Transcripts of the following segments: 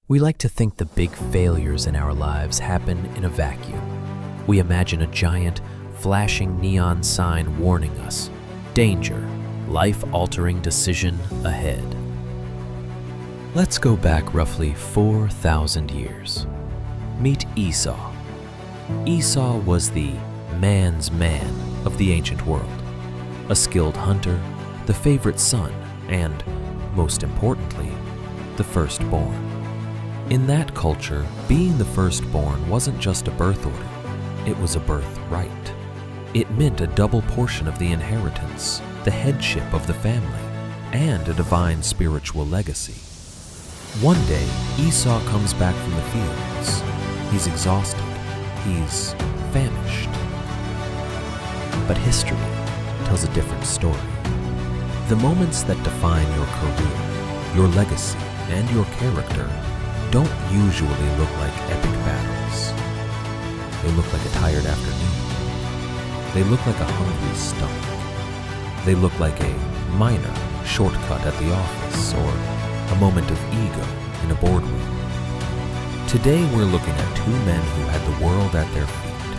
We like to think the big failures in our lives happen in a vacuum. We imagine a giant, flashing neon sign warning us, danger, life-altering decision ahead. Let's go back roughly 4,000 years. Meet Esau. Esau was the man's man of the ancient world, a skilled hunter, the favorite son, and, most importantly, the firstborn. In that culture, being the firstborn wasn't just a birth order, it was a birthright. It meant a double portion of the inheritance, the headship of the family, and a divine spiritual legacy. One day, Esau comes back from the fields. He's exhausted. He's famished. But history tells a different story. The moments that define your career, your legacy, and your character don't usually look like epic battles. They look like a tired afternoon. They look like a hungry stomach. They look like a minor shortcut at the office or a moment of ego in a boardroom. Today we're looking at two men who had the world at their feet.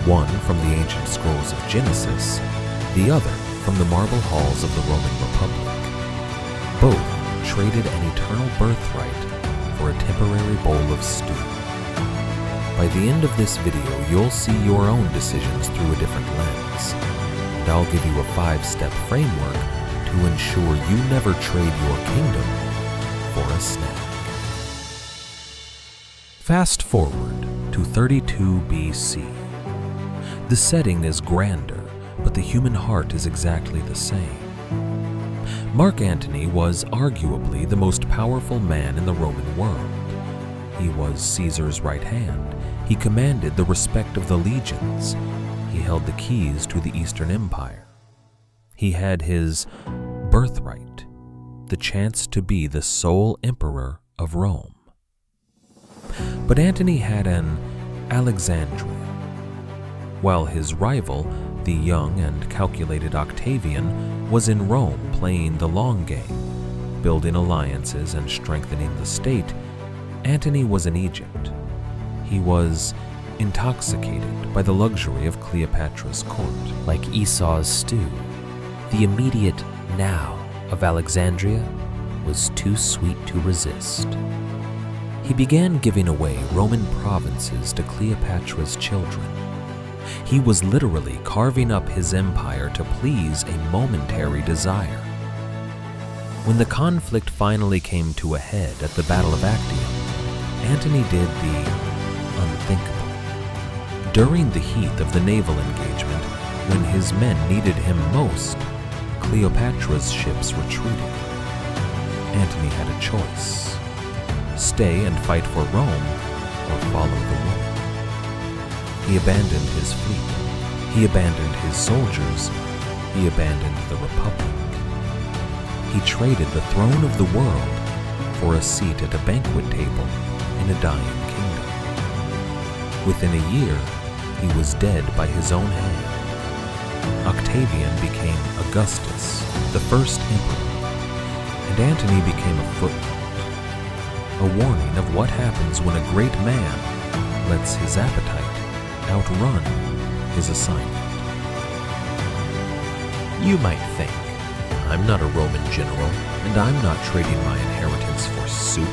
One from the ancient scrolls of Genesis, the other from the marble halls of the Roman Republic. Both traded an eternal birthright for a temporary bowl of stew. By the end of this video, you'll see your own decisions through a different lens, and I'll give you a 5-step framework to ensure you never trade your kingdom for a snack. Fast forward to 32 BC. The setting is grander, but the human heart is exactly the same. Mark Antony was arguably the most powerful man in the Roman world. He was Caesar's right hand. He commanded the respect of the legions. He held the keys to the Eastern Empire. He had his birthright, the chance to be the sole emperor of Rome. But Antony had an Alexandria, while his rival, the young and calculated Octavian, was in Rome playing the long game, building alliances and strengthening the state. Antony was in Egypt. He was intoxicated by the luxury of Cleopatra's court. Like Esau's stew, the immediate now of Alexandria was too sweet to resist. He began giving away Roman provinces to Cleopatra's children. He was literally carving up his empire to please a momentary desire. When the conflict finally came to a head at the Battle of Actium, Antony did the unthinkable. During the heat of the naval engagement, when his men needed him most, Cleopatra's ships retreated. Antony had a choice: stay and fight for Rome, or follow the woman. He abandoned his fleet. He abandoned his soldiers. He abandoned the Republic. He traded the throne of the world for a seat at a banquet table in a dying kingdom. Within a year, he was dead by his own hand. Octavian became Augustus, the first emperor, and Antony became a footnote, a warning of what happens when a great man lets his appetite outrun his assignment. You might think, I'm not a Roman general, and I'm not trading my inheritance for soup.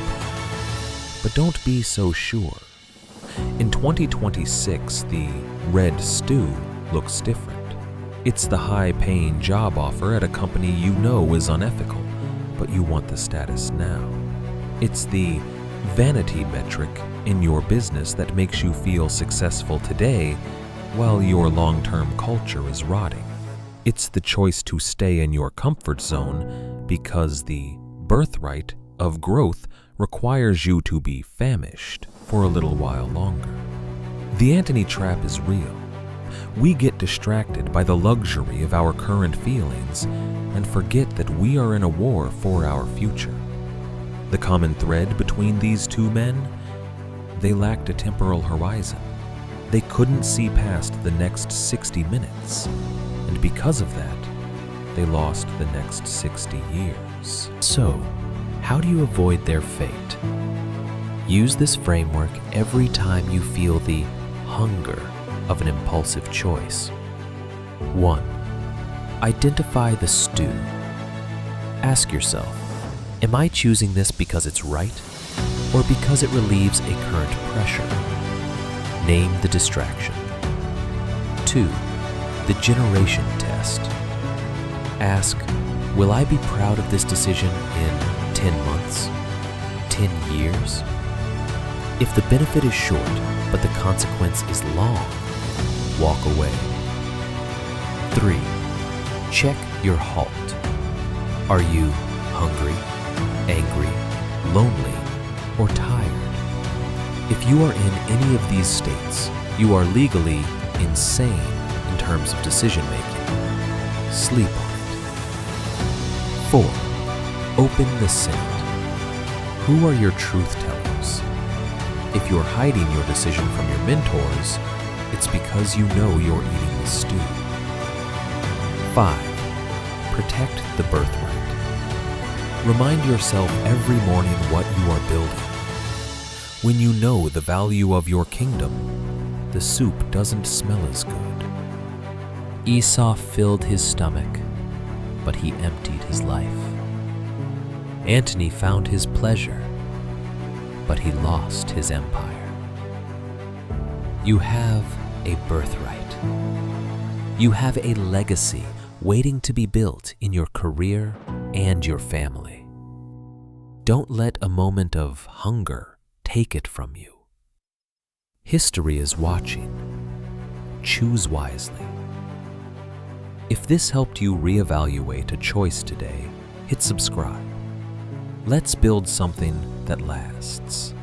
But don't be so sure. In 2026, the red stew looks different. It's the high-paying job offer at a company you know is unethical, but you want the status now. It's the vanity metric in your business that makes you feel successful today while your long-term culture is rotting. It's the choice to stay in your comfort zone because the birthright of growth requires you to be famished for a little while longer. The Antony Trap is real. We get distracted by the luxury of our current feelings and forget that we are in a war for our future. The common thread between these two men? They lacked a temporal horizon. They couldn't see past the next 60 minutes, and because of that, they lost the next 60 years. So, how do you avoid their fate? Use this framework every time you feel the hunger of an impulsive choice. 1. Identify the stew. Ask yourself, am I choosing this because it's right or because it relieves a current pressure? Name the distraction. 2. The generation test. Ask, will I be proud of this decision in 10 months? 10 years? If the benefit is short, but the consequence is long, walk away. 3. Check your HALT. Are you hungry, angry, lonely, or tired? If you are in any of these states, you are legally insane in terms of decision making. Sleep on it. 4. Open the sand. Who are your truth tellers? If you're hiding your decision from your mentors, it's because you know you're eating the stew. 5. Protect the birthright. Remind yourself every morning what you are building. When you know the value of your kingdom, the soup doesn't smell as good. Esau filled his stomach, but he emptied his life. Antony found his pleasure, but he lost his empire. You have a birthright. You have a legacy waiting to be built in your career and your family. Don't let a moment of hunger take it from you. History is watching. Choose wisely. If this helped you reevaluate a choice today, hit subscribe. Let's build something that lasts.